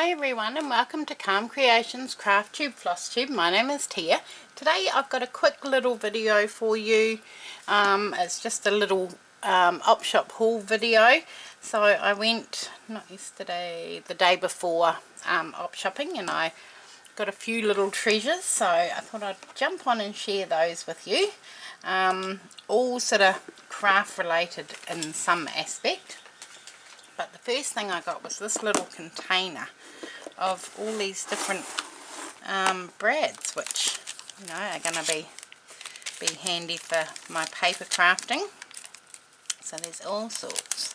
Hi everyone and welcome to Calm Creations Crafttube Flosstube. My name is Tia. Today I've got a quick little video for you. It's just a little op shop haul video. So I went, not yesterday, the day before op shopping, and I got a few little treasures, so I thought I'd jump on and share those with you. All sort of craft related in some aspect. But the first thing I got was this little container of all these different brads, which are going to be handy for my paper crafting. So there's all sorts,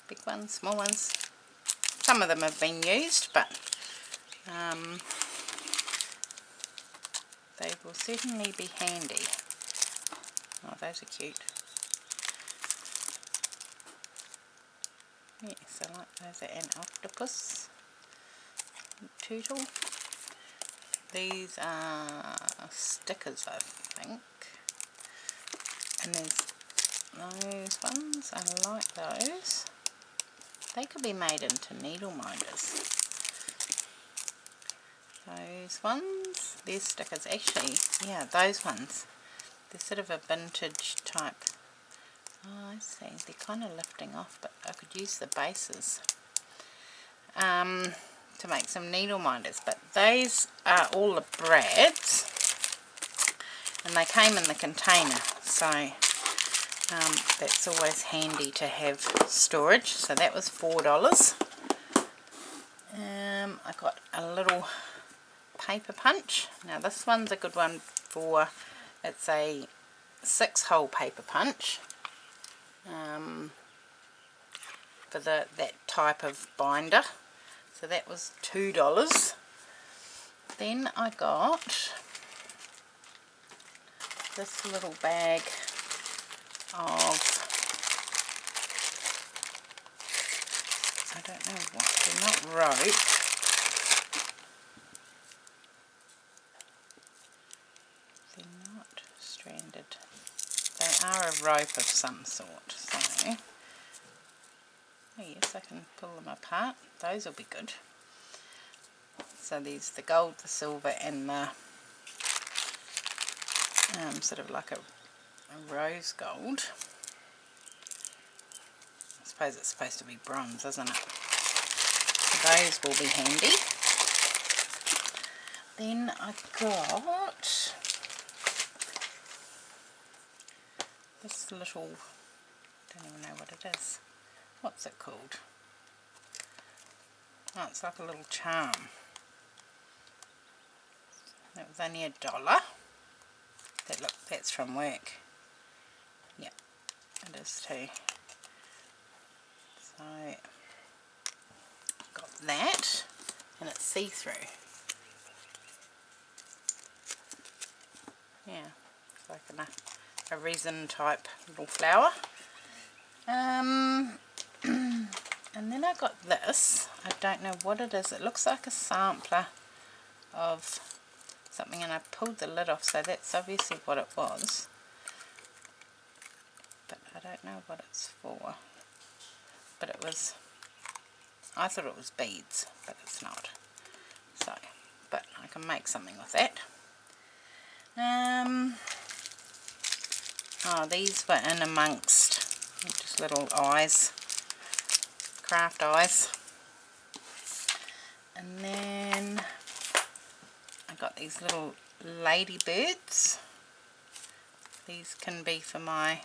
big ones, small ones. Some of them have been used, but they will certainly be handy. Oh, those are cute. Yes, I like those. Are an octopus, turtle. These are stickers, I think. And there's those ones. I like those. They could be made into needle minders. Those ones. There's stickers. Actually, yeah, those ones. They're sort of a vintage type. Oh, I see. They're kind of lifting off, but I could use the bases to make some needle minders. But these are all the brads, and they came in the container, so that's always handy to have storage. So that was $4. I got a little paper punch. Now this one's a good one for, it's a 6-hole paper punch. For that type of binder, so that was $2. Then I got this little bag of, I don't know what, they're not rope, they're not stranded, they are a rope of some sort. So oh yes, I can pull them apart. Those will be good. So there's the gold, the silver, and the sort of like a rose gold. I suppose it's supposed to be bronze, isn't it? So those will be handy. Then I got this little, I don't even know what it is. What's it called? Oh, it's like a little charm. That was only $1. Look, that's from work. Yeah, it is too. So got that, and it's see-through. Yeah, it's like a resin type little flower. And then I got this. I don't know what it is. It looks like a sampler of something, and I pulled the lid off, so that's obviously what it was. But I don't know what it's for. But it was, I thought it was beads, but it's not. So, but I can make something with that. Oh, these were in amongst just little eyes. Craft eyes. And then I got these little ladybirds. These can be for my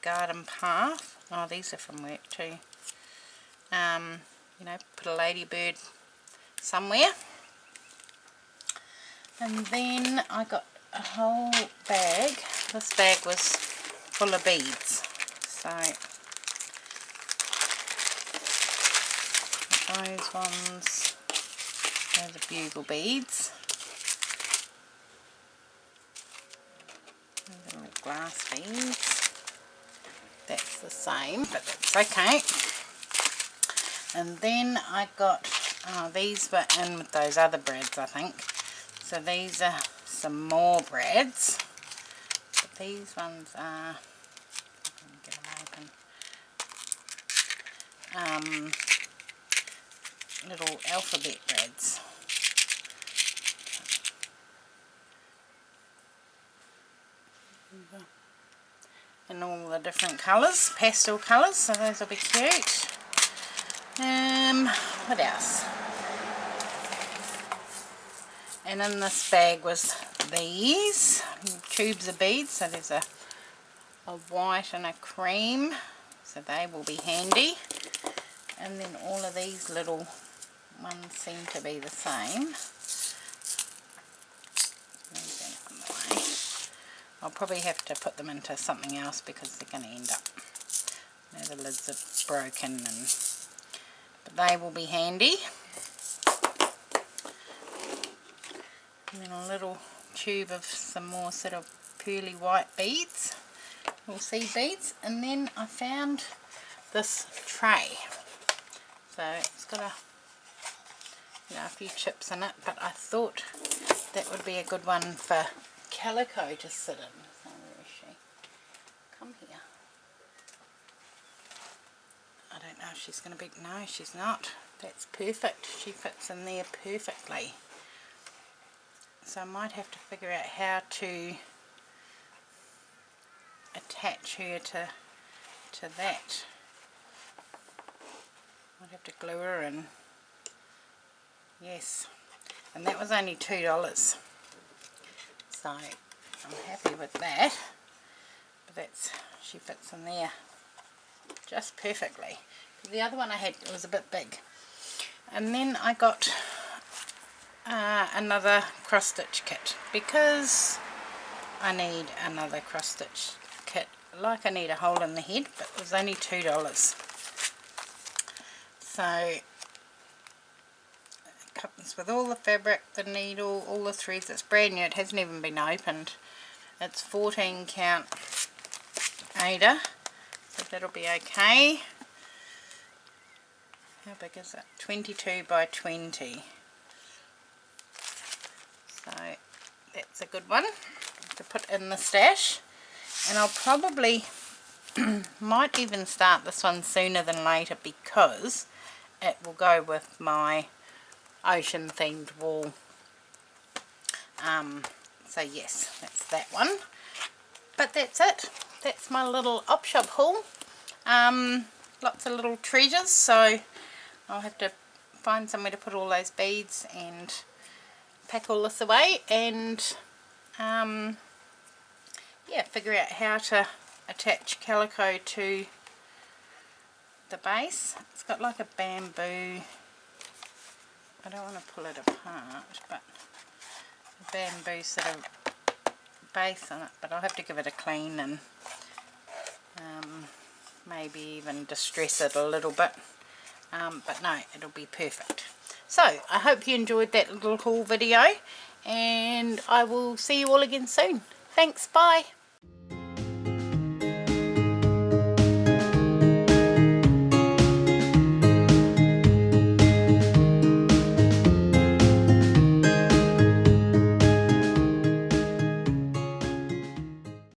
garden path. Oh, these are from work too. Put a ladybird somewhere. And then I got a whole bag. This bag was full of beads. So those ones, those are bugle beads. Those are little glass beads. That's the same, but that's okay. And then I got, these were in with those other brads, I think. So these are some more brads. But these ones are, get them open. little alphabet brads. In all the different colours, pastel colours, so those will be cute. What else? And in this bag was these tubes of beads, so there's a white and a cream, so they will be handy. And then all of these little ones seem to be the same. I'll probably have to put them into something else because they're going to end up, you know, the lids are broken, but they will be handy. And then a little tube of some more sort of pearly white beads, little seed beads. And then I found this tray. So it's got a few chips in it, but I thought that would be a good one for Calico to sit in. So where is she? Come here. I don't know if she's going to be... No, she's not. That's perfect. She fits in there perfectly. So I might have to figure out how to attach her to that. I'd have to glue her in. Yes. And that was only $2. So I'm happy with that. But she fits in there just perfectly. The other one I had, it was a bit big. And then I got another cross stitch kit because I need another cross stitch kit. Like I need a hole in the head, but it was only $2. So it comes with all the fabric, the needle, all the threads. It's brand new, it hasn't even been opened. It's 14 count Ada, so that'll be okay. How big is it? 22 by 20. So that's a good one to put in the stash. And I'll probably might even start this one sooner than later because it will go with my ocean themed wall. So yes, that's that one. But that's it. That's my little op shop haul. Lots of little treasures, so I'll have to find somewhere to put all those beads and pack all this away and yeah, figure out how to attach Calico to the base. It's got like a bamboo, I don't want to pull it apart, but a bamboo sort of base on it, but I'll have to give it a clean and maybe even distress it a little bit, but no, it'll be perfect. So I hope you enjoyed that little haul video, and I will see you all again soon. Thanks, bye.